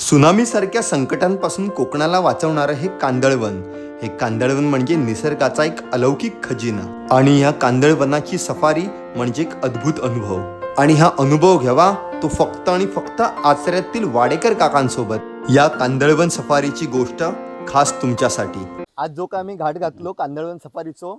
सुनामीसारख्या संकटांपासून कोकणाला वाचवणारं हे कांदळवन. हे कांदळवन म्हणजे निसर्गाचा एक अलौकिक खजिना. आणि या कांदळवनाची सफारी म्हणजे एक अद्भुत अनुभव. आणि हा अनुभव घ्यावा तो फक्त आणि फक्त आचऱ्यातील वाडेकर काकांसोबत. या कांदळवन सफारीची गोष्ट खास तुमच्यासाठी. आज जो का आम्ही घाट घातलो कांदळवन सफारीचो,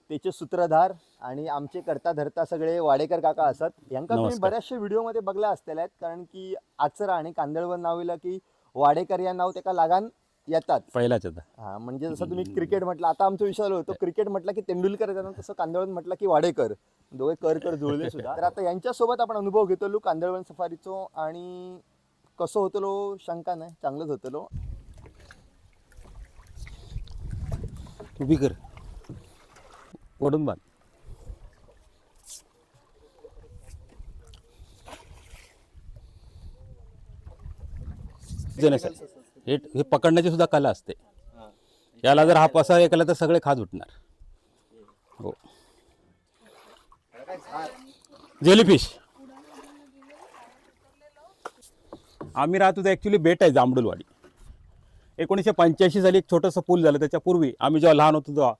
त्याचे सूत्रधार आणि आमचे करता धरता सगळे वाडेकर काका असत. यांका तुम्ही बऱ्याचशा व्हिडिओमध्ये बघला असलेल्या आहेत, कारण की आचरा आणि कांदळवन नाविला की वाडेकर या नाव त्याला लागान येतात पहिलाच. हा, म्हणजे जसं तुम्ही क्रिकेट म्हटलं, आता आमचा विषय होतो क्रिकेट म्हटलं की तेंडुलकर येतात, तसं कांदळवन म्हटलं की वाडेकर, दोघे कर जुळले सुद्धा. तर आता यांच्यासोबत आपण अनुभव घेतलो कांदळवन सफारीचो, आणि कसं होतलो शंका नाही, चांगलंच होतलो. उभी कर, ओढून बांध. हे पकडण्याची सुद्धा कला असते. याला जर हा पसा हे केला तर सगळे खाज उठणार. हो, जेलीफिश. आम्ही राहतो ते ॲक्च्युली बेट आहे जांभडुलवाडी. 1985 साली एक छोटंसं पूल झालं. त्याच्यापूर्वी आम्ही जेव्हा लहान होतो तेव्हा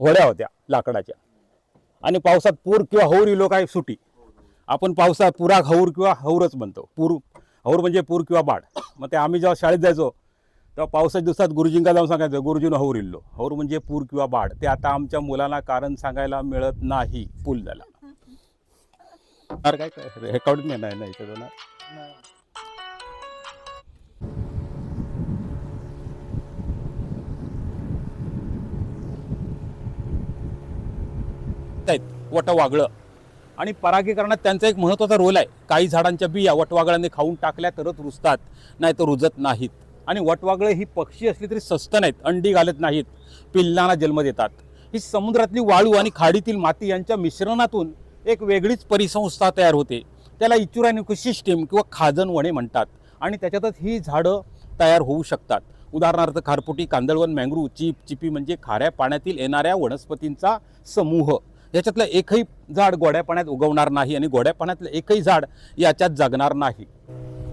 होड्या होत्या लाकडाच्या, आणि पावसात पूर किंवा हौर इलो काय सुटी. आपण पावसात पुराक हौर किंवा हौरच म्हणतो. हौर म्हणजे पूर किंवा बाढ. मग ते आम्ही जेव्हा शाळेत जायचो तेव्हा पावसाच्या दिवसात गुरुजींना जाऊन सांगायचं, गुरुजीनं हौर इल्लो. हौर म्हणजे पूर किंवा बाढ. ते आता आमच्या मुलांना कारण सांगायला मिळत नाही. पूल झाला. अरे काय रेकॉर्डिंग नाही इथं ना. वटवागळं आणि परागीकरणात त्यांचा एक महत्त्वाचा रोल आहे. काही झाडांच्या बिया वटवागळांनी खाऊन टाकल्या तरच रुजतात, नाही तर रुजत नाहीत. आणि वटवागळं ही पक्षी असली तरी सस्त नाहीत, अंडी घालत नाहीत, पिल्लांना जन्म देतात. ही समुद्रातली वाळू आणि खाडीतील माती यांच्या मिश्रणातून एक वेगळीच परिसंस्था तयार होते. त्याला इचुरान इकोसिस्टीम किंवा खाजणवणे म्हणतात. आणि त्याच्यातच ही झाडं तयार होऊ शकतात. उदाहरणार्थ खारफुटी, कांदळवन, मँग्रोव्ह, चिपी म्हणजे खाऱ्या पाण्यातील येणाऱ्या वनस्पतींचा समूह. याच्यातलं एकही झाड गोड्या पाण्यात उगवणार नाही, आणि गोड्या पाण्यातलं एकही झाड याच्यात जगणार नाही.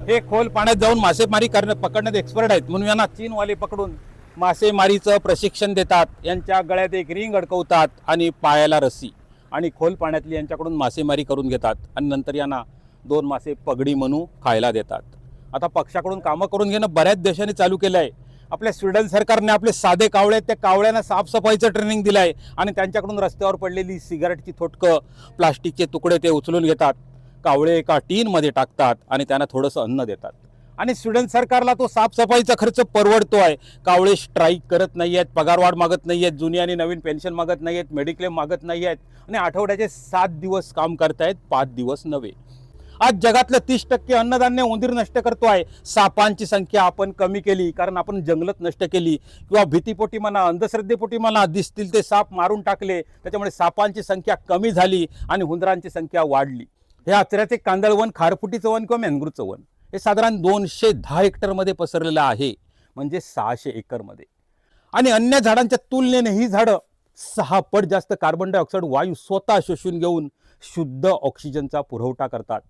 हे खोल पाण्यात जाऊन मासेमारी पकडण्यात एक्सपर्ट आहेत, म्हणून यांना चीनवाले पकडून मासेमारीचं प्रशिक्षण देतात. यांच्या गळ्यात एक रिंग अडकवतात आणि पायाला रस्सी, आणि खोल पाण्यातली यांच्याकडून मासेमारी करून घेतात. आणि नंतर यांना 2 मासे पगडी म्हणून खायला देतात. आता पक्षाकडून कामं करून घेणं बऱ्याच देशांनी चालू केलं आहे. आपल्या स्वीडन सरकारने आपले साधे कावळे आहेत, त्या कावळ्यांना साफसफाईचं ट्रेनिंग दिलं आहे. आणि त्यांच्याकडून रस्त्यावर पडलेली सिगारेटची थोटकं, प्लास्टिकचे तुकडे ते उचलून घेतात. कावळे एका टीनमध्ये टाकतात आणि त्यांना थोडंसं अन्न देतात. आणि स्वीडन सरकारला तो साफसफाईचा खर्च परवडतो आहे. कावळे स्ट्राईक करत नाही आहेत, पगारवाढ मागत नाही आहेत, जुनी आणि नवीन पेन्शन मागत नाही आहेत, मेडिक्लेम मागत नाही आहेत, आणि आठवड्याचे 7 दिवस काम करतायत, 5 दिवस नव्हे. आज जगातलं 30% अन्नधान्य उंदीर नष्ट करतो आहे. सापांची संख्या आपण कमी केली, कारण आपण जंगलत नष्ट केली, किंवा भीतीपोटी म्हणा, अंधश्रद्धेपोटी म्हणा, दिसतील ते साप मारून टाकले. त्याच्यामुळे सापांची संख्या कमी झाली आणि उंदरांची संख्या वाढली. हे आचऱ्याचे कांदळवन, खारफुटीचं वन किंवा मँग्रोव्हचं वन हे साधारण 210 हेक्टरमध्ये पसरलेलं आहे, म्हणजे 600 एकरमध्ये. आणि अन्य झाडांच्या तुलनेने ही झाडं 6 पट जास्त कार्बन डायऑक्साईड वायू स्वतः शोषून घेऊन शुद्ध ऑक्सिजनचा पुरवठा करतात.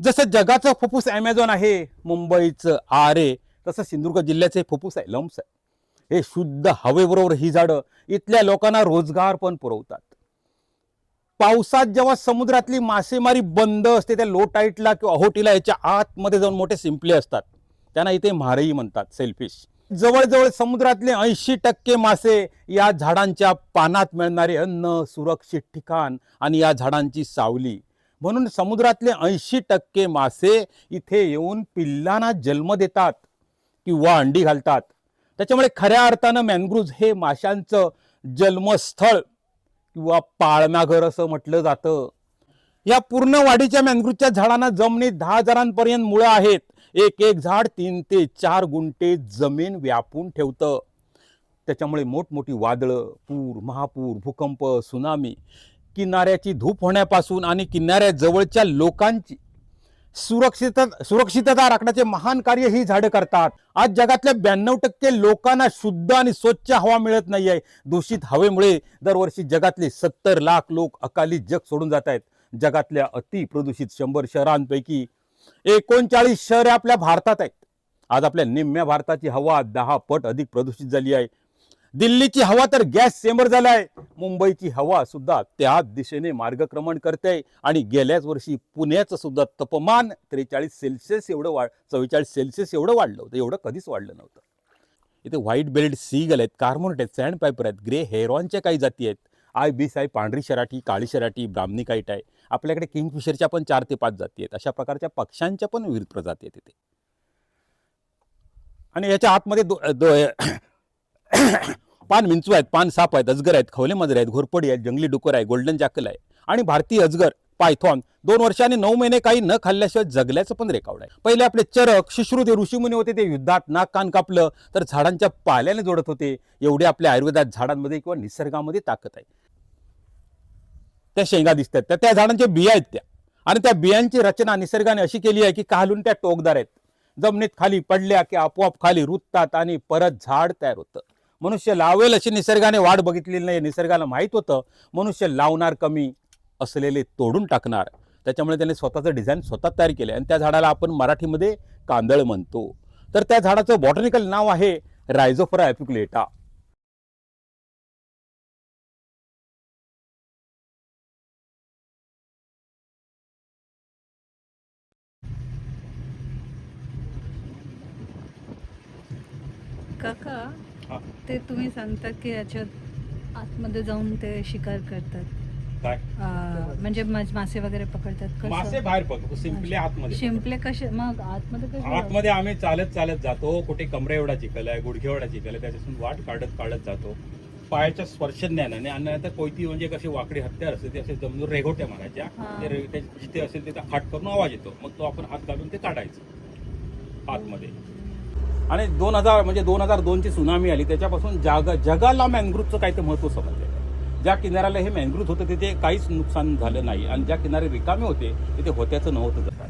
जसं जगाचं फुफ्फुस ॲमेझॉन आहे, मुंबईचं आरे, तसं सिंधुदुर्ग जिल्ह्याचे फुफ्फुस आहे लम्स आहे. हे शुद्ध हवेबरोबर ही झाडं इथल्या लोकांना रोजगार पण पुरवतात. पावसात जेव्हा समुद्रातली मासेमारी बंद असते, त्या लो टाईटला किंवा अहोटीला याच्या आतमध्ये जाऊन मोठे शिंपले असतात, त्यांना इथे म्हारई म्हणतात, सेलफिश. जवळजवळ समुद्रातले 80% मासे या झाडांच्या पानात मिळणारे अन्न, सुरक्षित ठिकाण आणि या झाडांची सावली. म्हणून समुद्रातले 80% मासे इथे येऊन पिल्लांना जन्म देतात किंवा अंडी घालतात. त्याच्यामुळे खऱ्या अर्थानं मँग्रोव्ह हे माशांचं जन्मस्थळ किंवा पाळणाघर असं म्हटलं जातं. या पूर्ण वाढीच्या मँग्रोव्हच्या झाडांना जमिनीत 10,000 पर्यंत मुळं आहेत. एक झाड 3 ते 4 गुंठे जमीन व्यापून ठेवतं. त्याच्यामुळे मोठमोठी वादळं, पूर, महापूर, भूकंप, सुनामी, किनाऱ्याची धूप होण्यापासून आणि किनाऱ्याजवळच्या लोकांची सुरक्षितता राखण्याचे महान कार्य ही झाडं करतात. आज जगातल्या 92% लोकांना शुद्ध आणि स्वच्छ हवा मिळत नाहीये. दूषित हवेमुळे दरवर्षी जगातले 70 लाख लोक अकाली जग सोडून जात आहेत. जगातल्या अति प्रदूषित 100 शहरांपैकी 39 शहरे आपल्या भारतात आहेत. आज आपल्या निम्म्या भारताची हवा 10 पट अधिक प्रदूषित झाली आहे. दिल्लीची हवा तर गॅस चेंबर झाला आहे. मुंबईची हवा सुद्धा त्या दिशेने मार्गक्रमण करते आणि गेल्याच वर्षी पुण्याचं सुद्धा तापमान 43 सेल्सिअस एवढं 44 सेल्सिअस एवढं वाढलं होतं. एवढं कधीच वाढलं नव्हतं. इथे व्हाईट बेल्ट सीगल आहेत, कार्मोनेट आहेत, सँड पायपर आहेत, ग्रे हेरॉनच्या काही जाती आहेत, आयबीस आहे, पांढरी शराठी, काळी शराठी, ब्राह्मणी काईट आहे. आपल्याकडे किंगफिशरच्या पण 4 ते 5 जाती आहेत. अशा प्रकारच्या पक्ष्यांच्या पण विविध प्रजाती आहेत इथे. आणि याच्या आतमध्ये पान विंचू आहेत, पान साप आहेत, अजगर आहेत, खवले मजरे आहेत, घोरपडी आहेत, जंगली डुकर आहे, गोल्डन जॅकल आहे आणि भारतीय अजगर पायथॉन 2 वर्ष आणि 9 महिने काही न खाल्ल्याशिवाय जगल्याचं पण रेकॉर्ड आहे. पहिले आपले चरक शिश्रू ते ऋषीमुनी होते, ते युद्धात नाक कान कापलं तर झाडांच्या पाल्याने जोडत होते. एवढे आपल्या आयुर्वेदात झाडांमध्ये किंवा निसर्गामध्ये ताकद आहे. त्या शेंगा दिसतात त्या झाडांच्या बिया आहेत त्या, आणि त्या बियांची रचना निसर्गाने अशी केली आहे की खालून त्या टोकदार आहेत. जमिनीत खाली पडल्या की आपोआप खाली रुततात आणि परत झाड तयार होतं. मनुष्य लावेल अशी निसर्गाने वाट बघितलेली नाही. निसर्गाला माहित होतं मनुष्य लावणार कमी, असलेले तोडून टाकणार. त्याच्यामुळे त्याने स्वतःचं डिझाईन स्वतः तयार केलं आणि त्या झाडाला आपण मराठीमध्ये कांदळ म्हणतो. तर त्या झाडाचं बॉटनिकल नाव आहे रायझोफोरा एपिक्युलेटा. काका, हा. ते तुम्ही सांगता की याच्यात आतमध्ये जाऊन ते शिकार करतात, काय म्हणजे मासे वगैरे पकडतात कसं? मासे बाहेर पडतो, सिंपली आतमध्ये. शिंपले कसे मग आतमध्ये कसे? आतमध्ये आम्ही चालत चालत जातो. कुठे कमरे एवढा चिखल आहे, गुडघे एवढा चिखल आहे, त्याच्यातून वाट काढत काढत जातो. पायाच्या स्पर्श ज्ञानाने. आणि आता कोयती म्हणजे कशी वाकडी हत्यार असते, ते असे जमून रेघोट्या मारायच्या. जिथे असेल तिथे हात करून आवाज येतो, मग तो आपण हात घालून ते काढायचं आतमध्ये. आणि 2002ची सुनामी आली, त्याच्यापासून जगाला मॅनग्रुव्हचं काही ते महत्त्व समजलं. ज्या किनाऱ्याला हे मॅनग्रुव्ह होतं तिथे काहीच नुकसान झालं नाही, आणि ज्या किनारे रिकामे होते तिथे होत्याचं नव्हतं जातात.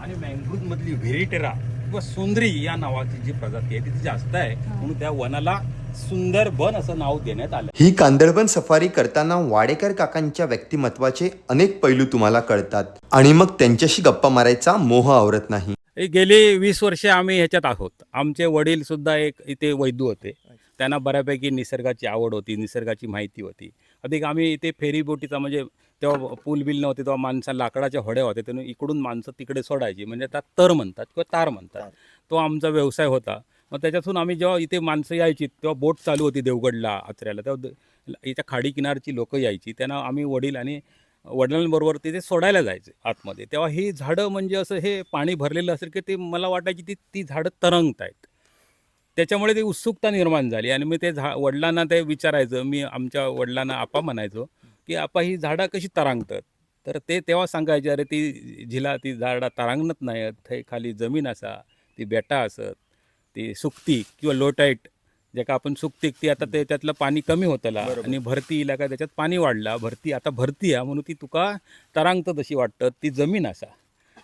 आणि मॅनग्रुव्ह मधली व्हेरिटेरा किंवा सुंदरी या नावाची जी प्रजाती आहे ती जास्त आहे, म्हणून त्या वनाला सुंदरबन असं नाव देण्यात आलं. ही कांदळवन सफारी करताना वाडेकर काकांच्या व्यक्तिमत्वाचे अनेक पैलू तुम्हाला कळतात आणि मग त्यांच्याशी गप्पा मारायचा मोह आवरत नाही. गेली 20 वर्षे आम्ही ह्याच्यात आहोत. आमचे वडील सुद्धा एक इथे वैद्य होते. त्यांना बऱ्यापैकी निसर्गाची आवड होती, निसर्गाची माहिती होती. अधिक आम्ही इथे फेरीबोटीचा, म्हणजे तेव्हा पूल बिल नव्हते, तेव्हा माणसं लाकडाच्या होड्या होत्या, त्यानं इकडून माणसं तिकडे सोडायची, म्हणजे त्यात तर म्हणतात किंवा तार म्हणतात. तो आमचा व्यवसाय होता. मग त्याच्यातून आम्ही जेव्हा इथे माणसं यायची तेव्हा बोट चालू होती देवगडला आचऱ्याला, तेव्हा इथं खाडी किनारची लोकं यायची, त्यांना आम्ही वडील आणि वडिलांबरोबर तिथे सोडायला जायचे आतमध्ये. तेव्हा ही झाडं म्हणजे असं हे पाणी भरलेलं असेल की ते मला वाटायची ती झाडं तरंगत आहेत. त्याच्यामुळे ती उत्सुकता निर्माण झाली आणि मी ते वडिलांना ते विचारायचं. मी आमच्या वडिलांना आपा म्हणायचो की आपा ही झाडं कशी तरंगतात. तर ते तेव्हा सांगायचे, अरे ती झाडं तरंगत नाहीत, थंय खाली जमीन असा, ती बेटा असत, ती सुकती किंवा लोटाईट ज्याका आपण सुकतीक ती आता त्यातलं पाणी कमी होतला आणि भरती इला काय त्याच्यात पाणी वाढला, आता भरती आहे म्हणून ती तुका तरंगत तशी वाटतं, ती जमीन असा.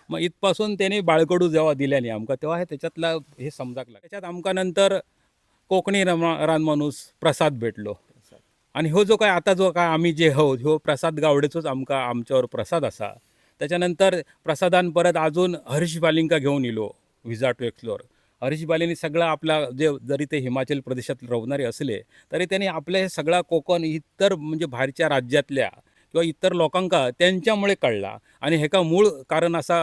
मग इथपासून त्याने बाळकडू जेव्हा दिल्याने आमका तेव्हा त्याच्यातला हे समजाकला. त्याच्यात आमका नंतर कोकणी रानमाणूस प्रसाद भेटलो. आणि जो काय आम्ही जे ह्यो प्रसाद गावडेचोच आमच्यावर प्रसाद असा. त्याच्यानंतर प्रसादान परत अजून हरीश बालिंका घेऊन येलो व्हिजा टू एक्सप्लोर. हरीश बालेंनी सगळा आपला जरी ते हिमाचल प्रदेशात राहणारे असले तरी त्यांनी आपल्या हे सगळा कोकण इतर म्हणजे बाहेरच्या राज्यातल्या किंवा इतर लोकांका त्यांच्यामुळे कळला. आणि हेका मूळ कारण असा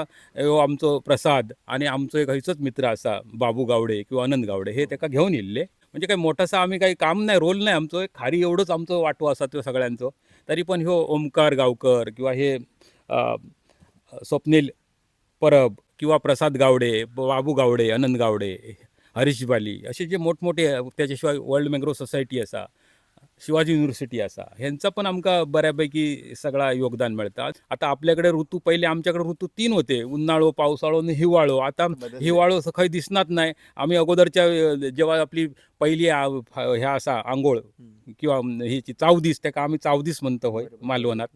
आमचो प्रसाद आणि आमचो एक हयचोच मित्र असा बाबू गावडे किंवा आनंद गावडे, हे त्याका घेऊन येल्ले. म्हणजे काही मोठासा आम्ही काही काम नाही, रोल नाही आमचो, खारी एवढंच आमचं वाटो असा तो सगळ्यांचो. तरी पण ओमकार गावकर किंवा हे स्वप्नील परब किंवा प्रसाद गावडे, बाबू गावडे, आनंद गावडे, हरीश बाली असे जे मोठमोठे, त्याच्याशिवाय वर्ल्ड मॅंग्रोव्ह सोसायटी असा, शिवाजी युनिव्हर्सिटी असा, ह्यांचा पण आमका बऱ्यापैकी सगळा योगदान मिळतात. आता आपल्याकडे ऋतू, पहिले आमच्याकडे ऋतू 3 होते, उन्हाळो, पावसाळो आणि हिवाळो. आता हिवाळो काही दिसणार नाही. आम्ही अगोदरच्या जेव्हा आपली पहिली ह्या असा आंघोळ किंवा ह्याची चावदीस, त्याका आम्ही चावदीस म्हणतो होय मालवणात.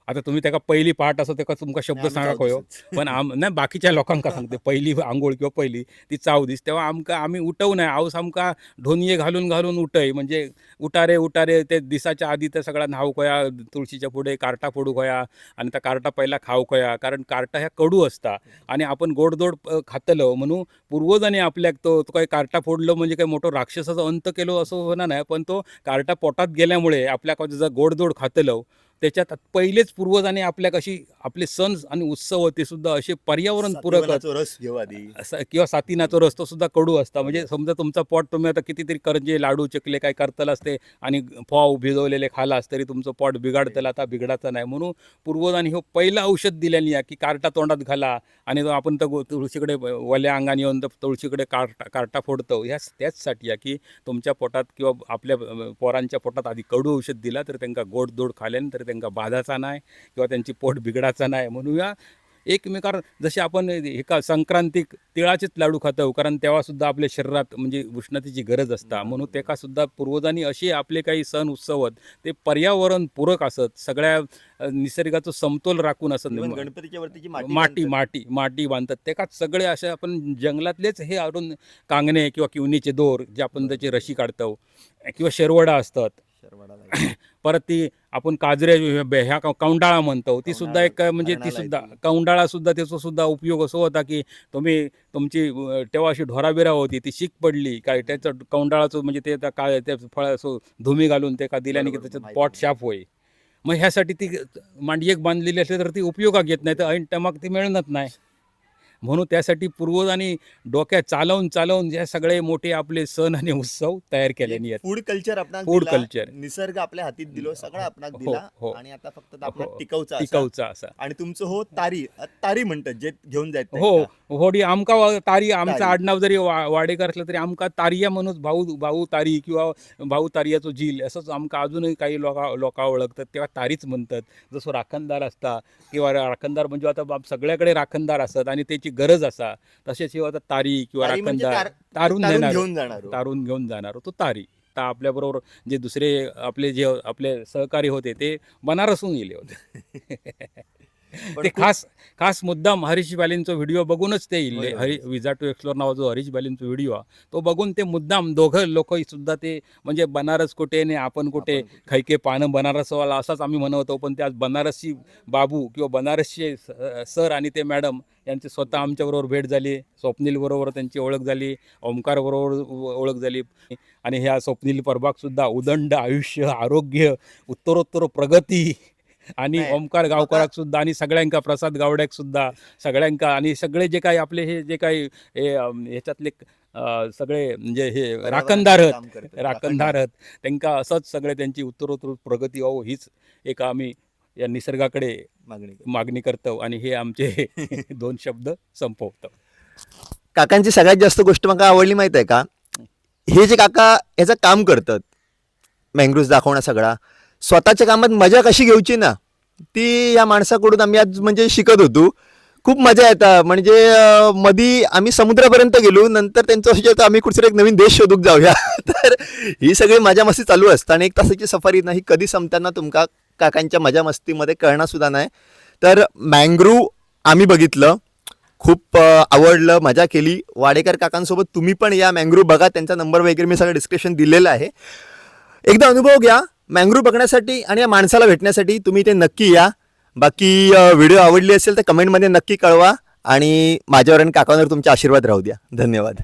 आता तुम्ही त्याका पहिली पहाट असो त्याका तुमका शब्द आम्ही सांगा कयो, चावदीसच. पण नाही बाकीच्या लोकांका सांगते पहिली आंघोळ किंवा पहिली ती चाव दिस तेव्हा आम्ही उठवू नये. आऊस आमका ढोनिये घालून उठय, म्हणजे उटारे ते दिसाच्या आधी तर सगळा न्हाऊ कया, तुळशीच्या पुढे कार्टा फोडू कया आणि त्या कार्टा पहिला खाऊ कया, कारण कार्टा ह्या कडू असता आणि आपण गोडधोड खातलो म्हणून पूर्वजांनी आपल्याक तो काही कार्टा फोडलो म्हणजे काही मोठं राक्षसाचा अंत केलो असं होणार नाही, पण तो कार्टा पोटात गेल्यामुळे आपल्याक जर गोडधोड खातलो त्याच्यात पहिलेच पूर्वजांनी आपल्याक अशी आपले सण आणि उत्सव ते सुद्धा असे पर्यावरण पूरक सातवनाचो रस घेऊ आधी. किंवा सातीनाचा रस्तो सुद्धा कडू असता. म्हणजे समजा तुमचा पोट तुम्ही आता कितीतरी करंजे लाडू चकले काय करतला असते आणि फॉव भिजवलेले खालास तरी तुमचं पोट बिघडतलं, आता बिघडायचं नाही म्हणून पूर्वजांनी हो पहिलं औषध दिलेली आहे की कार्टा तोंडात घाला आणि तो आपण तर तुळशीकडे वल्या अंगाने येऊन तर तुळशीकडे कार्टा फोडतो. त्याचसाठी आहे की तुमच्या पोटात किंवा आपल्या पोरांच्या पोटात आधी कडू औषध दिला तर त्यांना गोडधोड खाल्यान तर त्यांना बाधाचा नाही किंवा त्यांची पोट बिघडायचा नाही. म्हणूया एकमेकार जसे आपण एका संक्रांतीक तिळाचेच लाडू खातो, कारण तेव्हा सुद्धा आपल्या शरीरात म्हणजे उष्णतेची गरज असता, म्हणून त्याका सुद्धा पूर्वजांनी असे आपले काही सण उत्सव ते पर्यावरण पूरक असत, सगळ्या निसर्गाचा समतोल राखून असत. Even गणपतीच्या वरती जी माती माटी बांधतात. माटी माटी बांधतात त्याकात सगळे असे आपण जंगलातलेच हे आणून कांगणे किंवा किवनीचे दोर जे आपण त्याची रशी काढतो किंवा शेरवडा असतात. शर्वाडा लागेल. परत ती आपण काजरे ह्या कौंडाळा म्हणतो, ती सुद्धा एक म्हणजे ती हरणाला सुद्धा येते. कौंडाळा सुद्धा त्याचा सुद्धा उपयोग असं होता की तुमची तेव्हा अशी ढोराबिरा होती ती शीक पडली काय त्याचं कौंडाळाचं म्हणजे ते त्या काय त्या फळ असं धुमी घालून ते का दिल्याने की बरोबर, त्याच्यात माहिती पोट आहे. शाप होई. मग ह्यासाठी ती मांडीएक बांधलेली असली तर ती उपयोगात घेत नाही तर ऐन टमाक ती मिळणार नाही. म्हणून त्यासाठी पूर्वजांनी डोक्यात चालवून जे सगळे मोठे आपले सण आणि उत्सव तयार केलेले आहेत. फूड कल्चर आपणाक फूड दिला, कल्चर. निसर्ग आपल्या हातीत दिलो, सगळं आपणाक हो, दिला हो. आणि आता फक्त आपल्याक हो, टिकवचा असा. टिकवचा असा. आणि तुमचं हो तारी म्हणतात जे घेऊन जायत हो होडी आमका तारी आमचं तारी. आडनाव जरी वाडेकर असलं तरी आमका तारिया म्हणून भाऊ तारी किंवा भाऊ तारियाचो झील असंच आमका अजूनही काही लोका ओळखतात तेव्हा तारीच म्हणतात. जसं राखणदार असता किंवा राखणदार म्हणजे आता सगळ्याकडे राखणदार असतात आणि त्याची गरज असा, तसेच आता तारी किंवा तारी म्हणजे राखणदार तारून नेणार घेऊन जाणार. तारून घेऊन जाणार तो तारी. आता आपल्याबरोबर जे दुसरे आपले सहकारी होते ते बनारसून गेले होते. पण ते खूप- खास मुद्दाम हरीश बालींचा व्हिडिओ बघूनच ते इल्ले. होय. विजा टू एक्सप्लोर नावाचा हरीश बालींचा व्हिडिओ तो बघून ते मुद्दाम दोघं लोक सुद्धा ते म्हणजे बनारस कुठे आणि आपण कुठे खैके पानं बनारसवाला असाच आम्ही म्हणवतो, पण त्या बनारसी बाबू किंवा बनारसचे सर आणि ते मॅडम यांची स्वतः आमच्याबरोबर भेट झाली. स्वप्नील बरोबर त्यांची ओळख झाली, ओमकार बरोबर ओळख झाली आणि ह्या स्वप्नील परबाग सुद्धा उदंड आयुष्य, आरोग्य, उत्तरोत्तर प्रगती आणि नाही, ओमकार गावकराक सुद्धा आणि सगळ्यांका प्रसाद गावड्याक सुद्धा सगळ्यांका आणि सगळे जे काही आपले हे जे काही ह्याच्यातले सगळे म्हणजे हे राखणदार काम करतात. आहेत त्यांना असंच सगळे त्यांची उत्तरोत्तर प्रगती व्हावं हीच एक आम्ही या निसर्गाकडे मागणी करतो आणि हे आमचे 2 शब्द संपवतो. काकांची सगळ्यात जास्त गोष्ट मला आवडली माहित आहे का, हे जे काका याचं काम करतात मँग्रोव्ज दाखवणं सगळा, स्वतःच्या कामात मजा कशी घ्यायची ना ती या माणसाकडून आम्ही आज म्हणजे शिकत होतो. खूप मजा येतात. म्हणजे मधी आम्ही समुद्रापर्यंत गेलो, नंतर त्यांचं असं होतं आम्ही कुठेतरी एक नवीन देश शोधूक जाऊया. तर ही सगळी मजा मस्ती चालू असतं आणि 1 तासाची सफारी नाही कधी संपताना तुमका काकांच्या मजा मस्तीमध्ये कळणार सुद्धा नाही. तर मँग्रोव्ह आम्ही बघितलं, खूप आवडलं, मजा केली. वाडेकर काकांसोबत तुम्ही पण या मँग्रोव्ह बघा, त्यांचा नंबर वगैरे मी सगळं डिस्क्रिप्शन दिलेलं आहे. एकदा अनुभव घ्या मँग्रोव्ह बघण्यासाठी आणि या माणसाला भेटण्यासाठी तुम्ही ते नक्की या. बाकी व्हिडिओ आवडली असेल तर कमेंटमध्ये नक्की कळवा आणि माझ्यावर आणि काकांवर तुमचे आशीर्वाद राहू द्या. धन्यवाद.